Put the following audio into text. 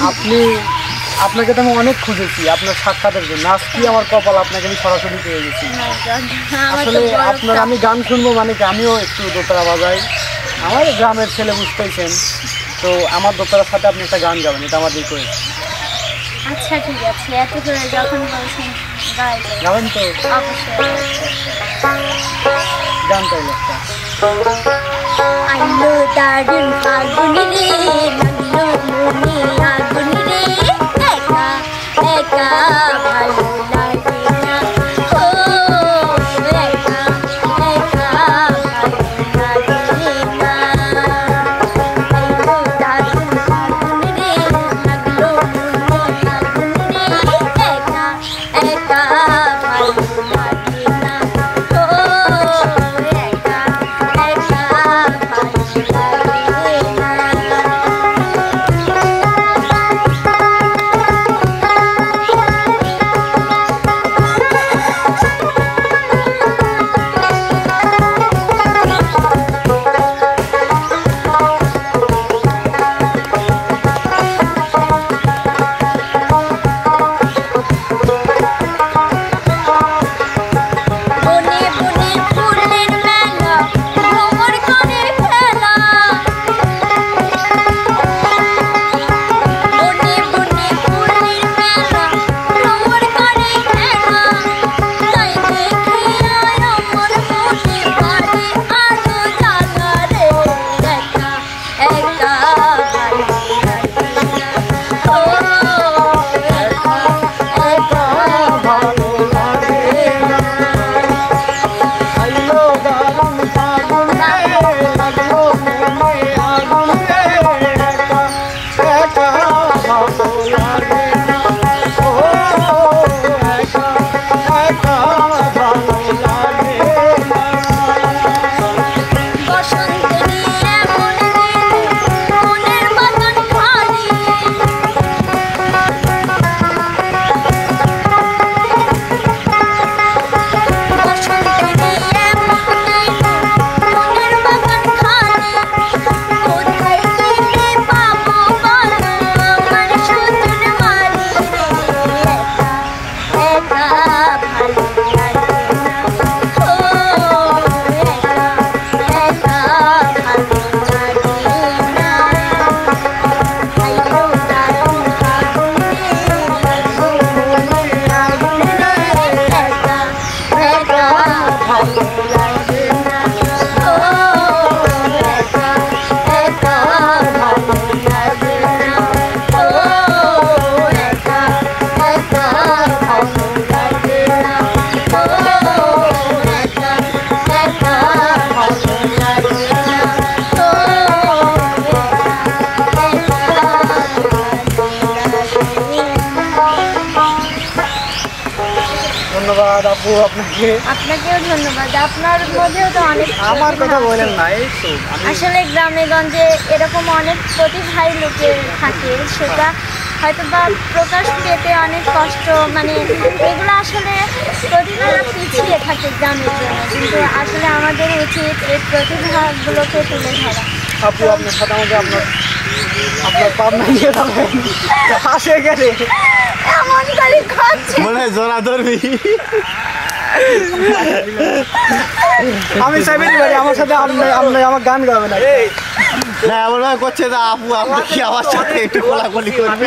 আপনি আপনাকে তো আমি অনেক খুঁজেছি আপনার সাক্ষাতের জন্য, আজকে আমার কপাল আপনাকে আমি সরাসরি পেয়ে গেছি। আসলে আপনার আমি গান শুনবো মানে কি আমিও একটু দোতারা বাজাই, আমার গ্রামের ছেলে বুঝতেইছেন, তো আমার দোতারার সাথে আপনি একটা গান গাবেন, এটা আমার রিকোয়েস্ট। আচ্ছা ঠিক আছে, এত করে যখন বলছেন গাবেন তো? গান তাইলে একটা। আইলো দারুণ ফাগুন রে, লাগলো মনে আগুন রে, একা একা ভালো লাগে না, ও একা একা ভালো লাগে না। আইলো দারুণ ফাগুন রে, লাগলো মনে আগুন রে, একা একা ভালো লাগে না, ও একা একা ধন্যবাদ আপু আপনাকে। আপনাকেও ধন্যবাদ, আপনার মধ্যেও তো অনেক আমার কথা বলেন না, এই তো আসলে গ্রামে গঞ্জে এরকম অনেক প্রতিভাই লোকে থাকে, সেটা হয়তো বা প্রকাশ পেতে অনেক কষ্ট, মানে এগুলো আসলে প্রতিভারা পিছিয়ে থাকে গ্রামের জন্য, কিন্তু আসলে আমাদের উচিত এই প্রতিভাগুলোকে তুলে ধরা। আপু আপনার সাথে আমাকে আপনার পাবনা নিয়ে যাবেন, হাসে গেলে এমন করে খাচ্ছে মনে হয় জোড়া ধরবি। আমি চাইবেন আমার সাথে আপনি আমার গান গাবেন না, এমন করছে না আপু, আপনি কি আমার সাথে একটু কোলাকুলি করবে?